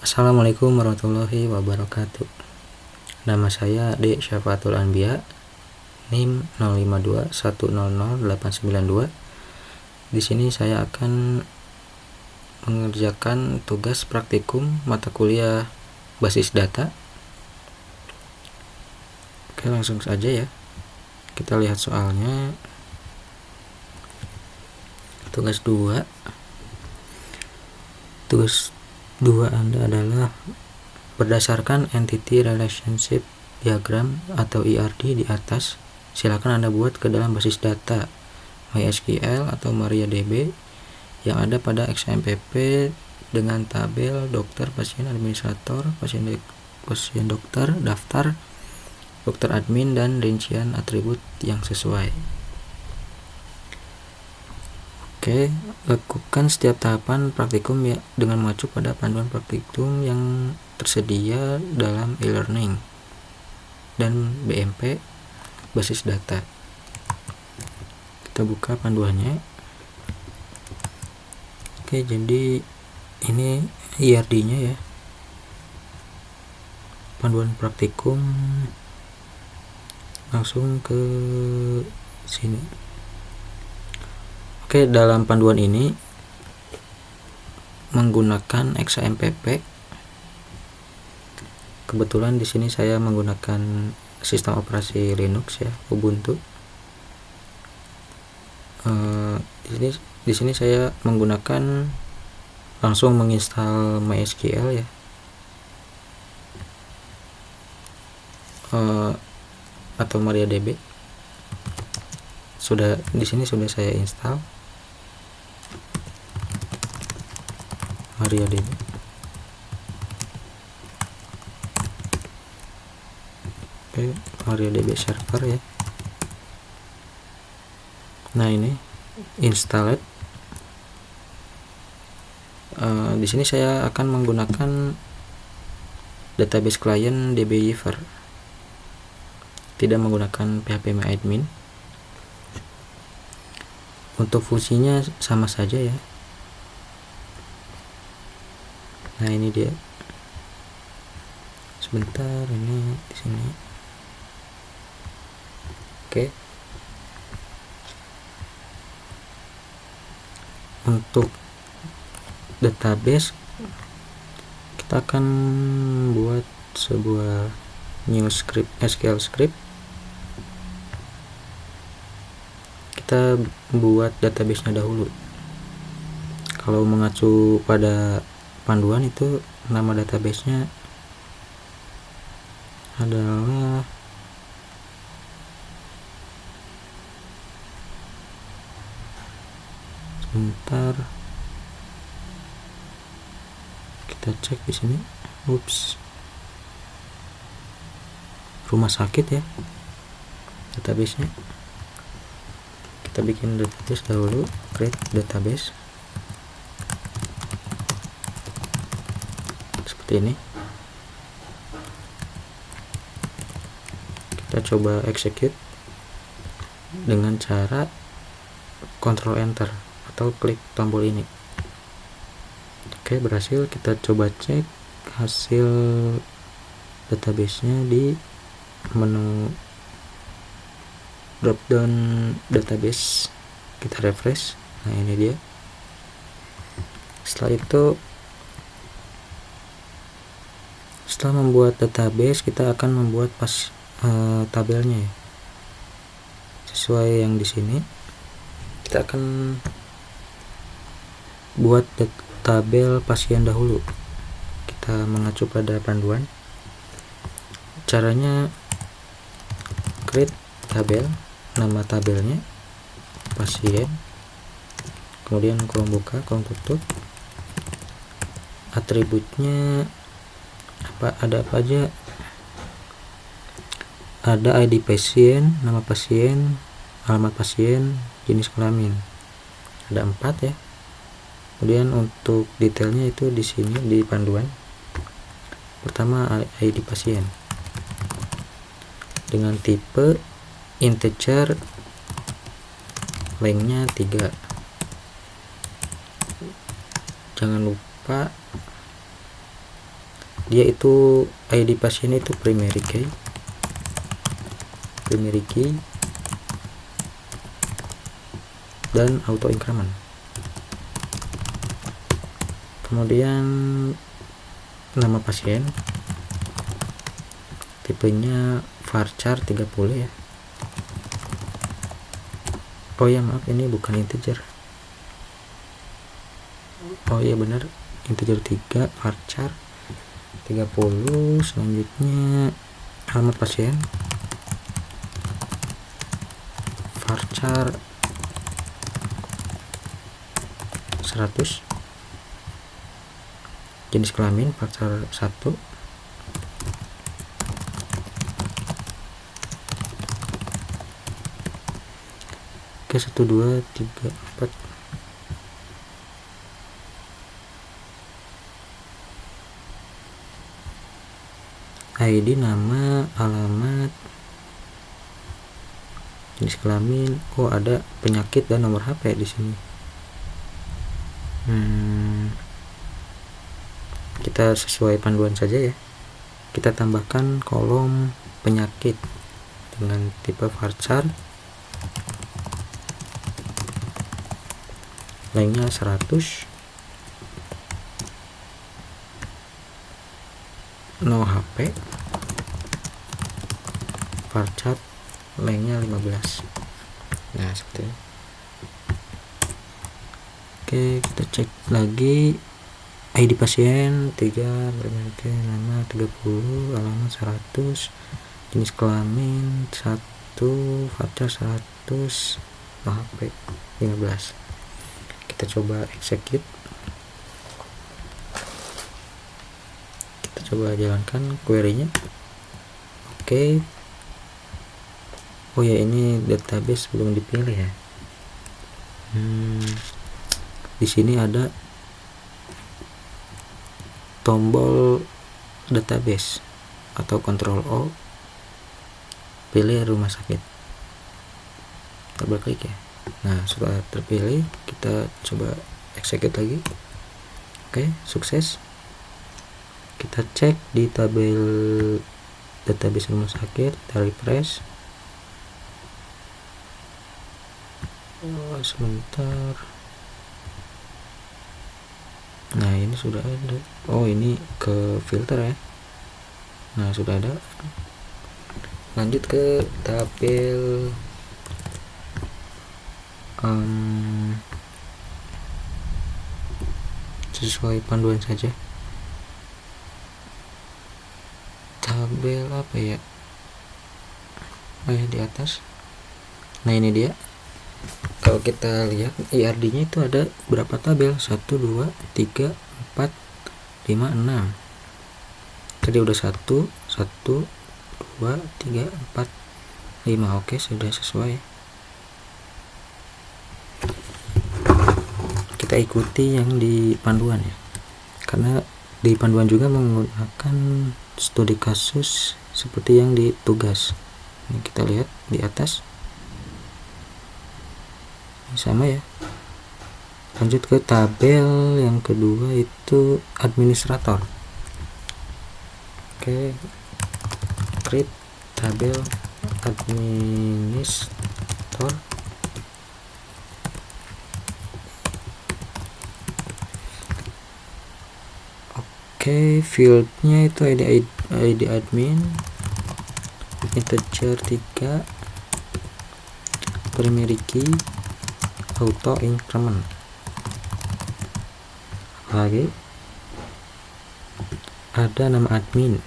Assalamualaikum warahmatullahi wabarakatuh. Nama saya D. Syafatul Anbiya, NIM 0521000892. Di sini saya akan mengerjakan tugas praktikum mata kuliah basis data. Oke, langsung saja ya. Kita lihat soalnya. Tugas 2 Anda adalah berdasarkan Entity Relationship Diagram atau ERD di atas. Silakan Anda buat ke dalam basis data MySQL atau MariaDB yang ada pada XMPP dengan tabel dokter, pasien, administrator, pasien dokter, daftar, dokter admin, dan rincian atribut yang sesuai. Oke, lakukan setiap tahapan praktikum ya dengan mengacu pada panduan praktikum yang tersedia dalam e-learning dan BMP basis data. Kita buka panduannya. Oke, jadi ini ERD-nya ya. Panduan praktikum, langsung ke sini. Oke, dalam panduan ini menggunakan XAMPP. Kebetulan di sini saya menggunakan sistem operasi Linux ya, Ubuntu. Di sini saya menggunakan langsung menginstal MySQL ya. Atau MariaDB. Di sini sudah saya install MariaDB. Oke, MariaDB server ya. Nah, ini installed. Di sini saya akan menggunakan database client dbeaver, tidak menggunakan phpMyAdmin. Untuk fungsinya sama saja ya. Nah, ini dia. Sebentar, ini di sini. Oke. Untuk database kita akan buat sebuah new script, SQL script. Kita buat database-nya dahulu. Kalau mengacu pada panduan itu nama database-nya adalah sebentar, kita cek di sini. Rumah sakit ya database-nya. Kita bikin database dahulu, create database seperti ini. Kita coba execute dengan cara Ctrl Enter atau klik tombol ini. Oke, berhasil. Kita coba cek hasil database-nya di menu dropdown database. Kita refresh. Nah, ini dia. Setelah itu, setelah membuat database, kita akan membuat tabelnya ya. Sesuai yang di sini. Kita akan buat tabel pasien dahulu. Kita mengacu pada panduan. Caranya create tabel, nama tabelnya pasien, kemudian kolom buka, kolom tutup, atributnya ada apa aja. Ada ID pasien, nama pasien, alamat pasien, jenis kelamin. Ada 4 ya. Kemudian untuk detailnya itu di sini di panduan. Pertama, ID pasien dengan tipe integer, lengthnya 3. Jangan lupa dia itu ID pasien itu primary key dan auto increment. Kemudian nama pasien, tipenya varchar 30 ya. Oh ya maaf, ini bukan integer. Oh iya benar, integer 3 varchar 30. Selanjutnya alamat pasien varchar 100, jenis kelamin varchar 1, ke 1 2 3 4. ID, nama, alamat, jenis kelamin. Oh ada penyakit dan nomor HP di sini. Kita sesuai panduan saja ya. Kita tambahkan kolom penyakit dengan tipe varchar, lengthnya 100, no HP, varchar lengthnya 15. Nah seperti ini. Oke, kita cek lagi. ID pasien 3, bermerek nama 30, alamat 100, jenis kelamin 1, varchar 100, no HP 15. Kita coba execute. Kita coba jalankan query-nya. Oke. Oh ya, ini database belum dipilih ya. Di sini ada tombol database atau Ctrl O, pilih rumah sakit, double klik ya. Nah setelah terpilih kita coba execute lagi. Oke, sukses. Kita cek di tabel database rumah sakit, kita refresh. Sebentar. Nah ini sudah ada. Oh ini ke filter ya. Nah sudah ada. Lanjut ke tabel sesuai panduan saja. Tabel apa ya? Oh ya, di atas. Nah ini dia. Kalau kita lihat IRD-nya itu ada berapa tabel? 1, 2, 3, 4, 5, 6. Tadi udah 1, 2, 3, 4, 5. Oke, sudah sesuai. Kita ikuti yang di panduan ya. Karena di panduan juga menggunakan studi kasus seperti yang di tugas. Ini kita lihat di atas. Sama ya. Lanjut ke tabel yang kedua itu administrator. Oke, create tabel administrator. Oke, fieldnya itu ID admin, integer 3, primary key, auto increment. Lagi ada nama admin,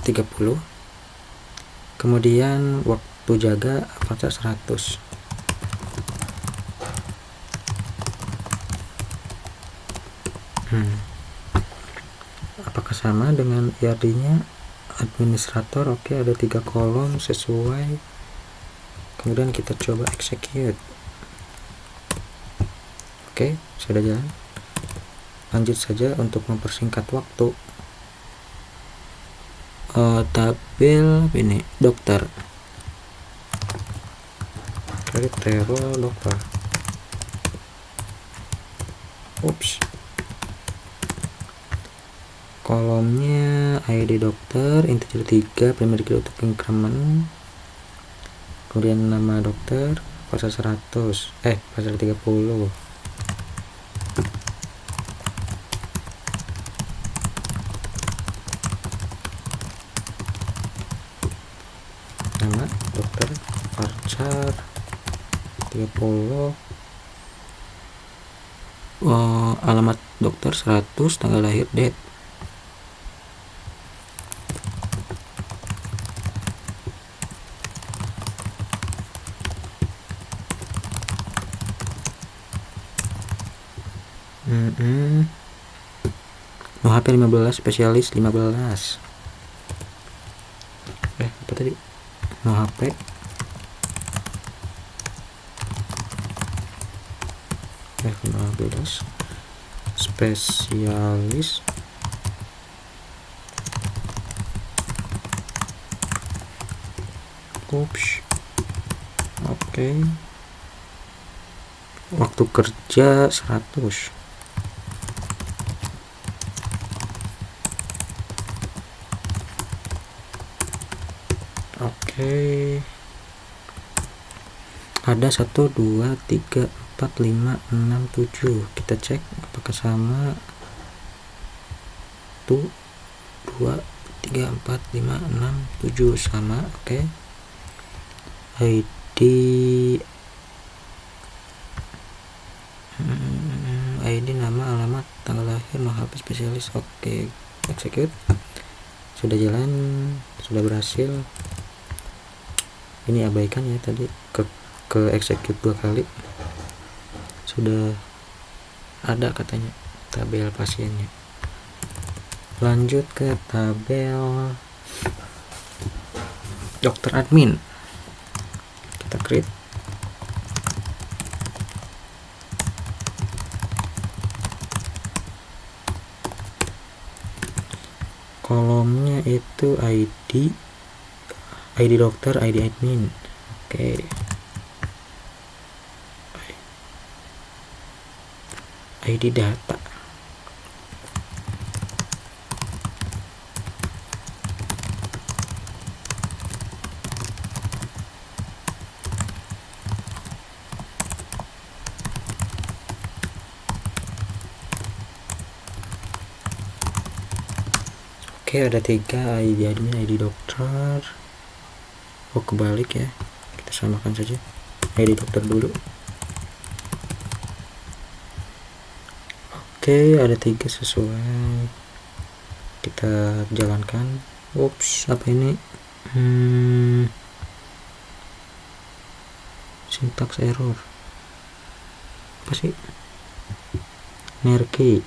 (30). Kemudian waktu jaga varchar 100. Apakah sama dengan IRD-nya? Administrator. Oke, ada 3 kolom sesuai. Kemudian kita coba execute. Oke, sudah jalan. Lanjut saja untuk mempersingkat waktu. Tabel ini dokter, table dokter. Ups. Kolomnya ID dokter, integer 3, primary key untuk increment, kemudian nama dokter, pasal 100, pasal 30. Nama dokter, pasal 30, alamat dokter 100, tanggal lahir, date. No HP 15, spesialis 15. Apa tadi? No HP F15 spesialis oke. Waktu kerja 100. Oke. Ada 1, 2, 3, 4, 5, 6, 7. Kita cek apakah sama. 1, 2, 3, 4, 5, 6, 7 sama. Oke. ID, nama, alamat, tanggal lahir, no HP, spesialis. Oke, execute. Sudah jalan, sudah berhasil. Ini abaikan ya, tadi ke execute 2 kali. Sudah ada katanya tabel pasiennya. Lanjut ke tabel dokter admin. Kita create. Kolomnya itu ID dokter, ID admin. Oke. ID data. Oke, ada 3 ID admin, ID dokter. Kebalik ya, kita samakan saja. ID dokter dulu. Oke, ada 3 sesuai. Kita jalankan. Apa ini? Syntax error. Apa sih? Nerkey.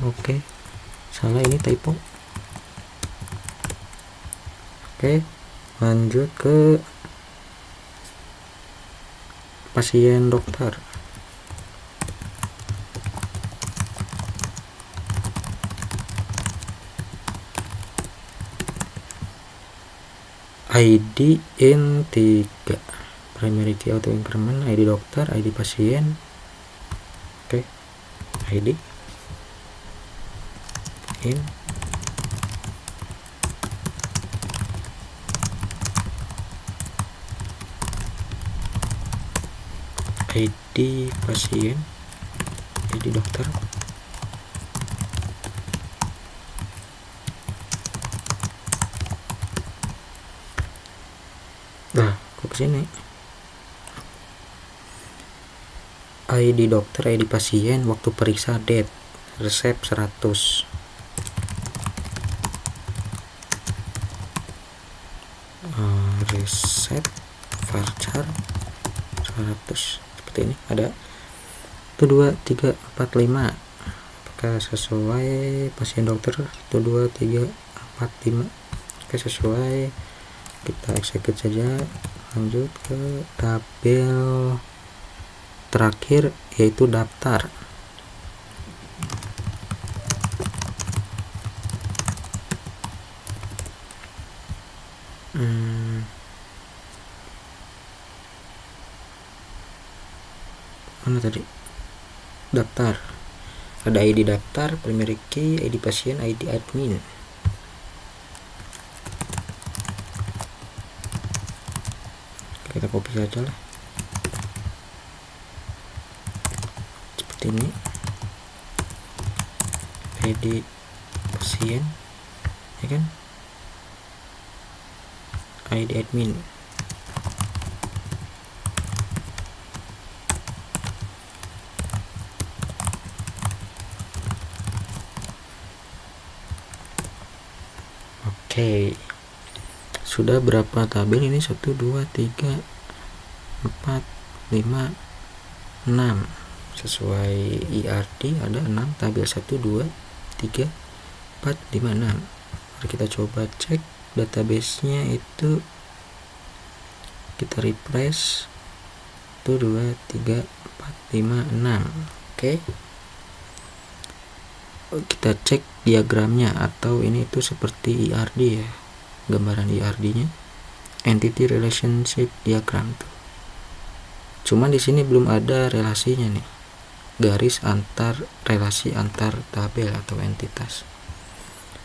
Oke, salah, ini typo. Oke, lanjut ke pasien dokter. ID in 3, primary key auto increment, ID dokter, ID pasien. Oke, ID in ID pasien, ID dokter. Nah, kok kesini? ID dokter, ID pasien, waktu periksa, date, resep 100. Resep varchar 100. Seperti ini, ada 1, 2, 3, 4, 5. Apakah sesuai? Pasien dokter 1, 2, 3, 4, 5. Oke, sesuai. Kita execute saja. Lanjut ke tabel terakhir, yaitu daftar. Mana tadi? Daftar. ada ID daftar, primary key, ID pasien, ID admin. Kita copy saja lah seperti ini. ID pasien, ya kan, ID admin. Oke, sudah berapa tabel ini? 1 2 3 4 5 6. Sesuai IRD ada 6 tabel, 1 2 3 4 5 6. Mari kita coba cek database-nya itu, kita refresh. 1 2 3 4 5 6. Oke, kita cek diagramnya, atau ini itu seperti IRD ya, gambaran IRD-nya, entity relationship diagram tuh. Cuman di sini belum ada relasinya nih, garis antar relasi antar tabel atau entitas.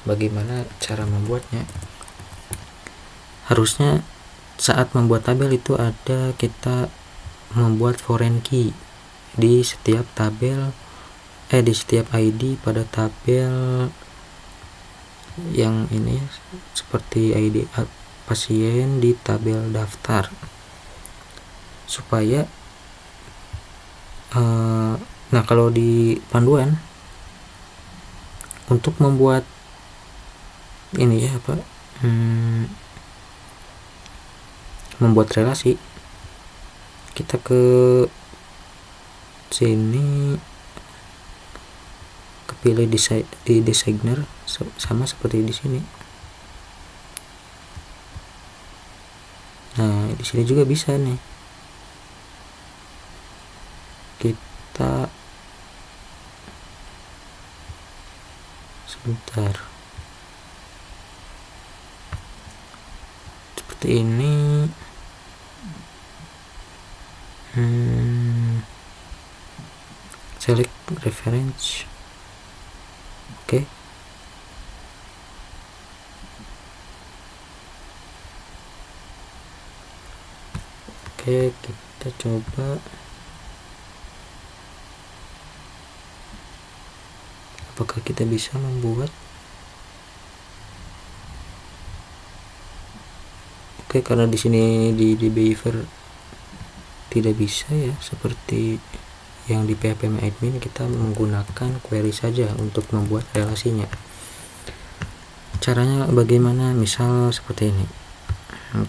Bagaimana cara membuatnya? Harusnya saat membuat tabel itu ada kita membuat foreign key di setiap tabel, di setiap ID pada tabel yang ini, seperti ID pasien di tabel daftar, supaya nah kalau di panduan untuk membuat ini ya apa, membuat relasi, kita ke sini, kepilih di designer, sama seperti di sini. Nah di sini juga bisa nih, kita sebentar seperti ini. Select reference. Oke. Oke, kita coba apakah kita bisa membuat. Oke, karena di sini di behavior tidak bisa ya, seperti yang di PHP admin, kita menggunakan query saja untuk membuat relasinya. Caranya bagaimana? Misal seperti ini,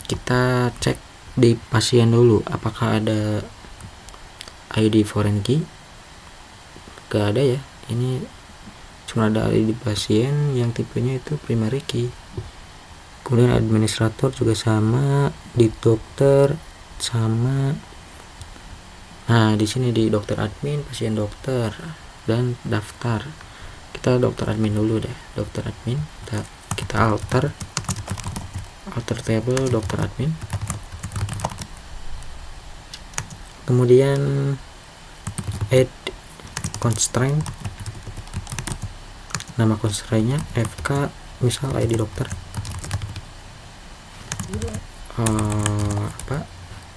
kita cek di pasien dulu apakah ada ID foreign key. Gak ada ya, ini cuma ada ID pasien yang tipenya itu primary key. Kemudian administrator juga sama, di dokter sama. Nah di sini di dokter admin, pasien dokter, dan daftar. Kita dokter admin dulu deh, dokter admin. Kita alter table dokter admin. Kemudian add constraint, nama constraint-nya FK, misal ID dokter.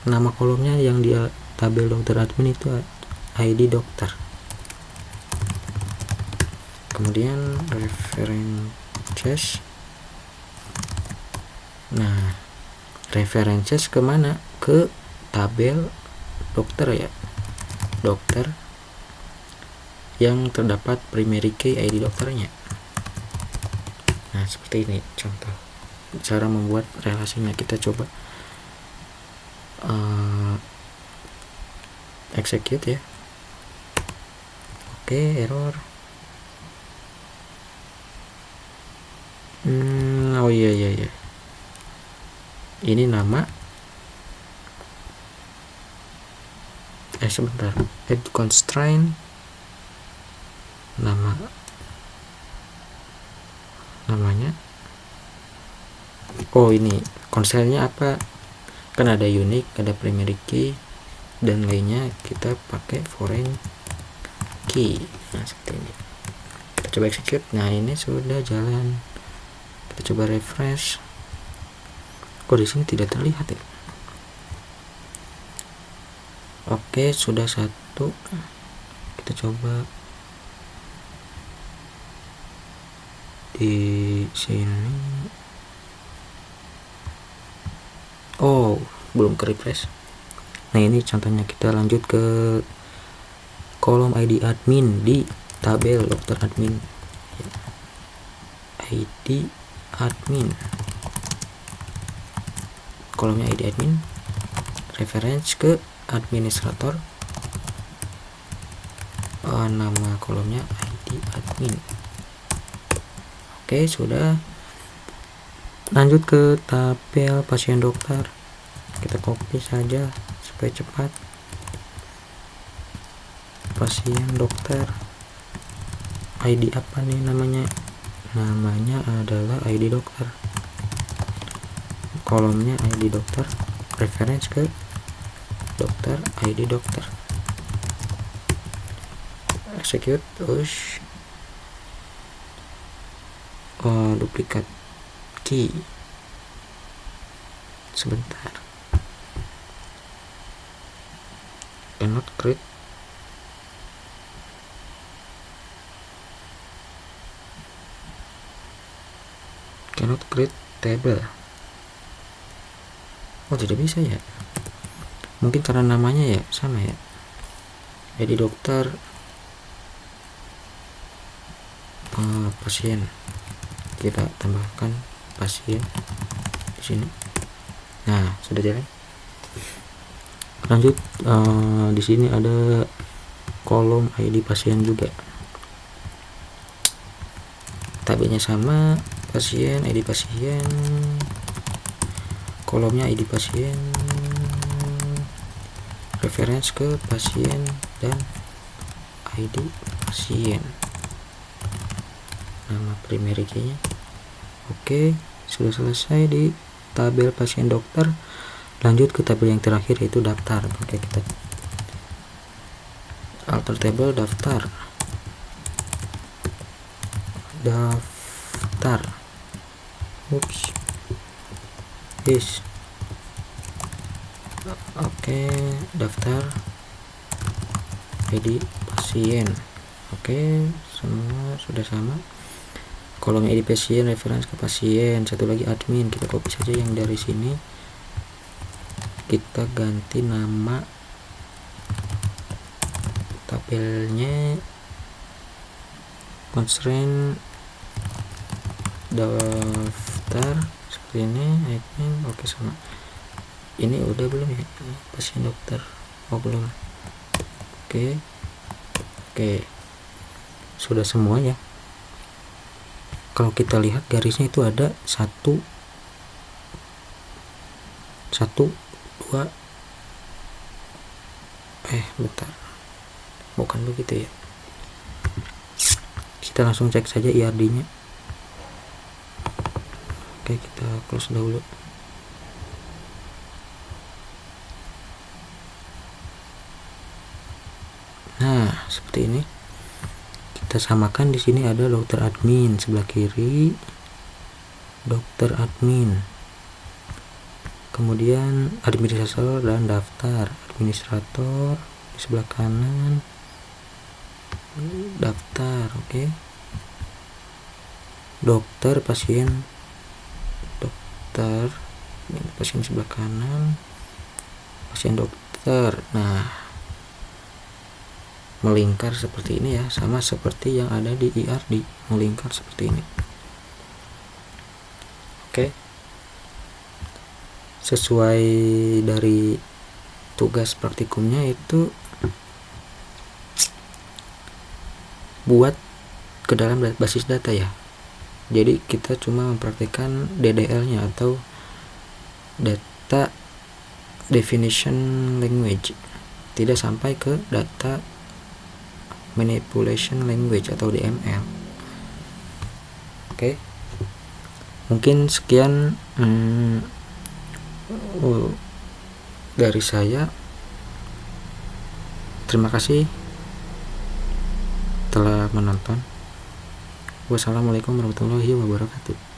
Nama kolomnya yang dia tabel dokter admin itu ID dokter. Kemudian references. Nah references kemana? Ke tabel dokter ya, dokter yang terdapat primary key ID dokternya. Nah seperti ini contoh cara membuat relasinya. Kita coba execute ya. Oke, error. Oh iya, ini nama, sebentar, add constraint, namanya. Oh ini constraint-nya apa? Kan ada unique, ada primary key dan lainnya. Kita pakai foreign key. Nah, seperti ini. Kita coba execute. Nah, ini sudah jalan. Kita coba refresh. Kok di sini tidak terlihat ya? Oke, sudah satu. Kita coba di sini. Oh, belum ke refresh. Nah, ini contohnya. Kita lanjut ke kolom ID admin di tabel dokter admin. ID admin, kolomnya ID admin, reference ke administrator, nama kolomnya ID admin. Oke, sudah. Lanjut ke tabel pasien dokter. Kita copy saja supaya cepat. Pasien dokter, ID apa nih namanya? Namanya adalah ID dokter. Kolomnya ID dokter, reference ke dokter, ID dokter. Execute. Terus duplikat key. Sebentar. Cannot create. Cannot create table. Oh, tidak bisa ya? Mungkin karena namanya ya sama ya. ID dokter, pasien. Kita tambahkan pasien di sini. Nah, sudah jalan. Lanjut, di sini ada kolom ID pasien juga. Tabelnya sama, pasien, ID pasien, kolomnya ID pasien, reference ke pasien dan ID pasien, nama primary key-nya. Oke, sudah selesai di tabel pasien dokter. Lanjut ke tabel yang terakhir, yaitu daftar. Oke, kita alter table daftar. Oops. Yes. Oke, daftar ID pasien. Oke, semua sudah sama. Kolomnya ID pasien, reference ke pasien. Satu lagi admin. Kita copy saja yang dari sini. Kita ganti nama tabelnya, constraint daftar seperti ini, admin. Oke, sama. Ini udah belum ya? Pasien dokter. Oh, belum. Oke. Sudah semua ya. Kalau kita lihat garisnya itu ada 1 2. Bentar. Bukan begitu ya. Kita langsung cek saja IRD-nya. Oke, kita close dahulu. Nah, seperti ini. Kita samakan. Di sini ada dokter admin sebelah kiri, dokter admin, kemudian administrator dan daftar. Administrator di sebelah kanan, daftar. Oke. Dokter pasien, dokter, pasien sebelah kanan, pasien dokter. Nah, melingkar seperti ini ya, sama seperti yang ada di IRD, melingkar seperti ini. Oke. Sesuai dari tugas praktikumnya itu buat ke dalam basis data ya. Jadi kita cuma mempraktikkan DDL-nya atau data definition language, tidak sampai ke data manipulation language atau DML. Oke. Mungkin sekian dari saya. Terima kasih. telah menonton. Wassalamualaikum warahmatullahi wabarakatuh.